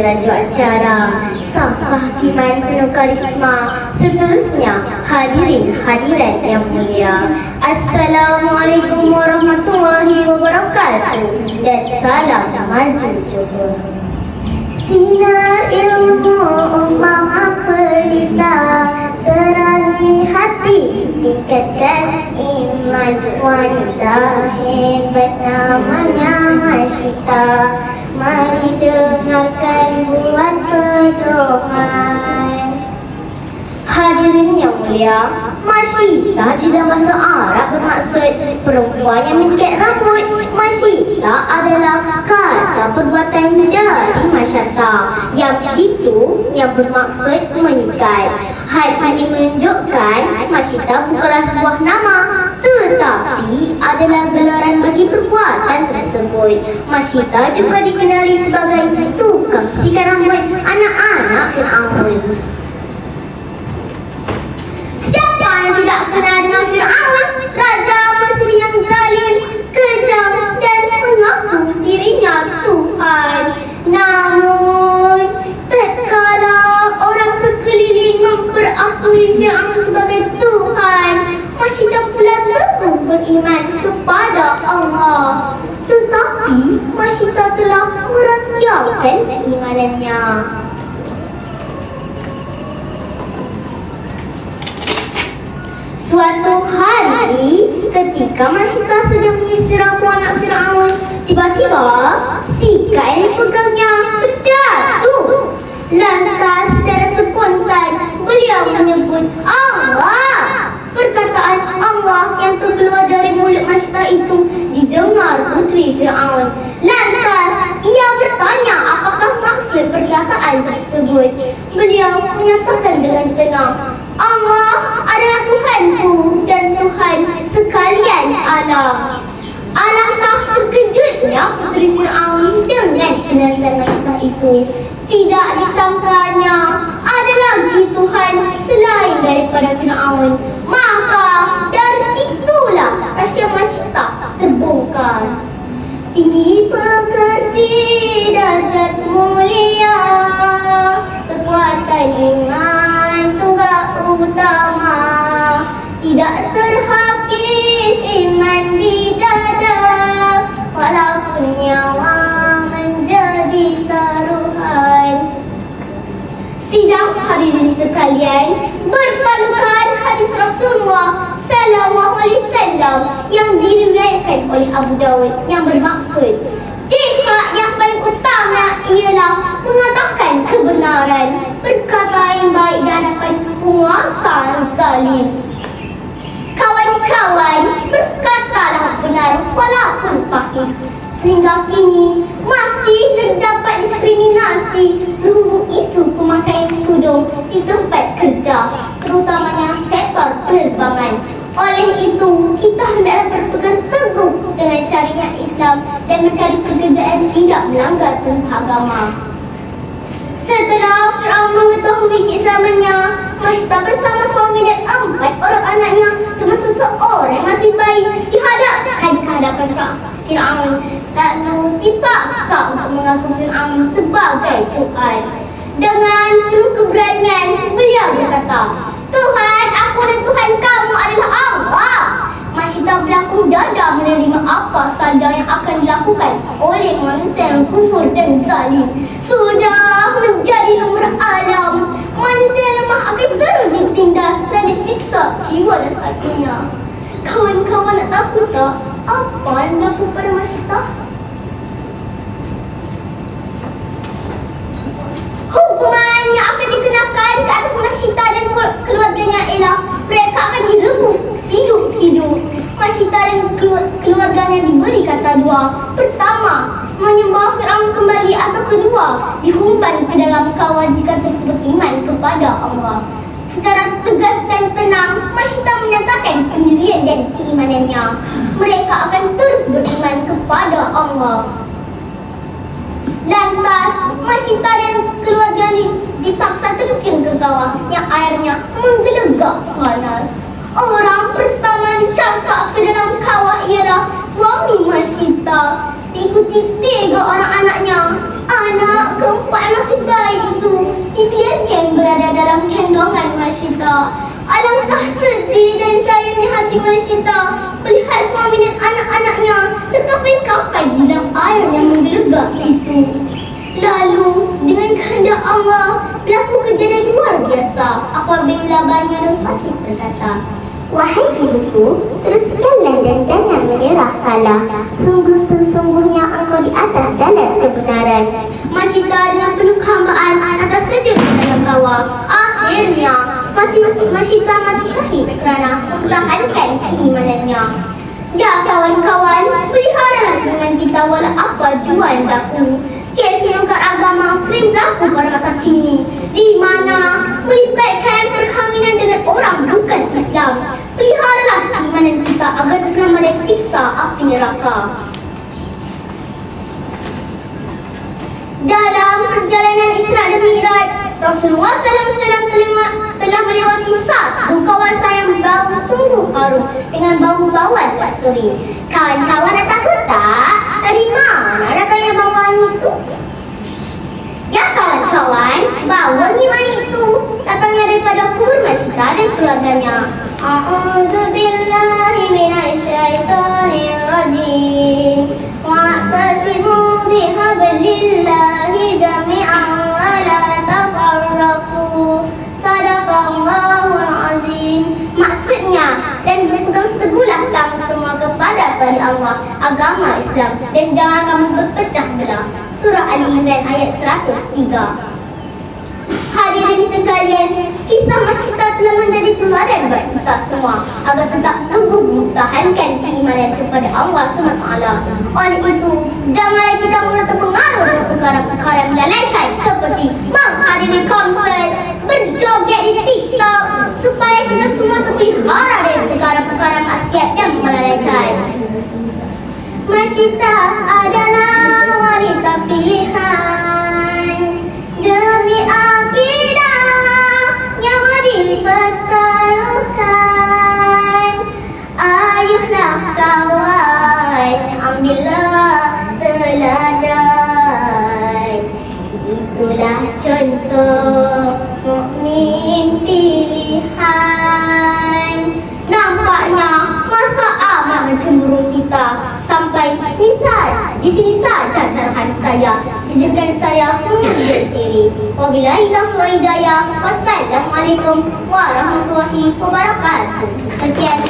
raja acara, sang kehakiman penuh karisma, seterusnya hadirin hadirat yang mulia. Assalamualaikum warahmatullahi wabarakatuh dan salam maju jodoh. Sinar ilmu ummah pelita, terangi hati, tingkatkan iman wanita hebat namanya Masyita. Mari dengarkan buat pedoman. Hadirin yang mulia, Masyita di dalam bahasa Arab bermaksud perempuan yang mengikat rambut. Masyita adalah kata perbuatan dari masyata, yang situ yang bermaksud mengikat. Hal ini menunjukkan Masyita bukanlah sebuah nama, tetapi adalah gelaran bagi perbuatan tersebut. Masyita juga dikenali sebagai tukang sikat rambut anak-anak Fir'aun. Siapa yang tidak kenal dengan Fir'aun, raja Mesir yang zalim, kejam dan mengaku dirinya Tuhan? Namun, tatkala orang sekeliling memperakui Fir'aun sebagai Tuhan, Masyita pula teguh beriman kepada Allah. Tetapi, Masyita telah merahsiakan keimanannya. Suatu hari, ketika Masyita sedang mengisi ramu anak Fir'aun, tiba-tiba si kain pegangnya terjatuh. Lantas secara spontan beliau menyebut Allah. Perkataan Allah yang terkeluar dari mulut Masyita itu didengar putri Fir'aun. Lantas ia bertanya apakah maksud perkataan tersebut. Beliau menyatakan dengan tenang, Allah adalah Tuhanku dan Tuhan sekalian alam. Alangkah terkejutnya putri Fir'aun dengan penjelasan Masyita itu. Tidak disangkanya ada lagi Tuhan selain daripada Fir'aun. Maka dari situlah rahsia Masyita terbongkar. Tinggi pekerti darjat mulia, kekuatan iman tunggak utama, tidak terhapis iman di dada, walaupun nyawa menjadi taruhan. Sidang hadirin sekalian, berpadukan hadis Rasulullah sallallahu alaihi wasallam yang diriwayatkan oleh Abu Dawud yang bermaksud, jihad yang paling utama ialah mengatakan kebenaran, berkata yang baik di hadapan penguasa yang zalim. Kawan-kawan, berkatalah benar walaupun pahit. Sehingga kini masih terdapat diskriminasi berhubung isu pemakaian tudung di tempat kerja, terutamanya sektor penerbangan. Oleh itu, kita hendaklah berpegang teguh dengan syariat Islam dan mencari pekerjaan tidak melanggar perintah agama. Setelah Fir'aun mengetahui keislamannya, Masyita bersama suami dan 4 orang anaknya termasuk seorang yang masih bayi dihadapkan ke hadapan Fir'aun, lalu dipaksa untuk mengaku Fir'aun sebagai Tuhan. Dengan penuh keberanian, beliau berkata, Tuhan aku dan Tuhan kamu adalah Allah. Masyita berlapang dada menerima apa saja yang akan dilakukan oleh manusia yang kufur dan zalim. Sudah menjadi lumrah alam, manusia lemah akan terus ditindas dan disiksa jiwa dan hatinya. Kawan-kawan nak tahu tak apa yang berlaku pada Masyita? Hukuman yang akan dikenakan ke atas Masyita dan keluarganya ialah mereka akan direbus hidup-hidup. Masyita dan keluarganya diberi kata dua. Pertama, menyembah Fir'aun kembali, atau kedua, dihumban ke dalam kawah jika tersebut iman kepada Allah. Secara tegas dan tenang, Masyita menyatakan pendirian dan keimanannya. Mereka akan terus beriman kepada Allah. Lantas, Masyita dan keluarga dipaksa terjun ke kawah yang airnya menggelegak panas. Orang pertama dicangkak ke dalam kawah ialah suami Masyita, diikuti 3 orang anaknya. Anak keempat masih bayi itu dibiarkan berada dalam kandungan Masyita. Alangkah sedih dan sayangnya hati Masyita melihat suami dan anak-anaknya terkapai-kapai di dalam air yang menggelegak itu. Lalu, dengan kehendak Allah, berlaku kejadian luar biasa apabila Bani Harun Fasih berkata, "Wahai ibuku, teruskanlah dan jangan menyerah kalah. Sungguh-sungguhnya engkau di atas jalan kebenaran." Masyita dengan penuh kehambaan atas sejud dalam bawah. Akhirnya, Masyita mati syahid kerana mempertahankan keimanannya. Ya kawan-kawan, peliharalah iman kita walau apa jua yang berlaku. Kes menukar agama sering berlaku pada masa kini, di mana melibatkan perkahwinan dengan orang bukan Islam. Peliharalah keimanan kita agar selamat dari siksa api neraka. Dalam perjalanan Isra dan Mi'raj, Rasulullah SAW telah melewati satu kawasan yang bau sungguh harum dengan bau-bauan kasturi. Kawan-kawan nak tahu tak dari mana datangnya bau wangi itu? Ya kawan-kawan, bau wangi itu datangnya daripada kubur Masyita dan keluarganya. A'udzubillahi minasyaitonirrajim. Wa'tasimu bihablillahi jami'an wa la tafarraqu. Sadaqallahul azim. Maksudnya, dan berpegang teguhlah kamu semua kepada tali Allah, agama Islam, dan jangan kamu berpecah belah. Surah Ali Imran ayat 103. Hadirin sekalian, kisah Masyita telah menjadi teladan bagi kita semua agar tetap teguh mempertahankan keimanan kepada Allah SWT. Oleh itu, janganlah kita mula terpengaruh dengan perkara-perkara melalaikan seperti menghadiri konsert, berjoget di TikTok, supaya kita semua terpelihara dari perkara-perkara maksiat yang melalaikan. Masyita adalah wanita pilihan demi akidah yang dipertaruhkan. Ayuhlah kawan, ambillah teladan. Itulah contoh mukmin pilihan. Nampaknya masa amat mencemburui kita. Sampai di sini saja carahan saya. Izinkan saya mengundur diri. Wabillahi taufiq wal hidayah. Wassalamualaikum warahmatullahi wabarakatuh. Sekian.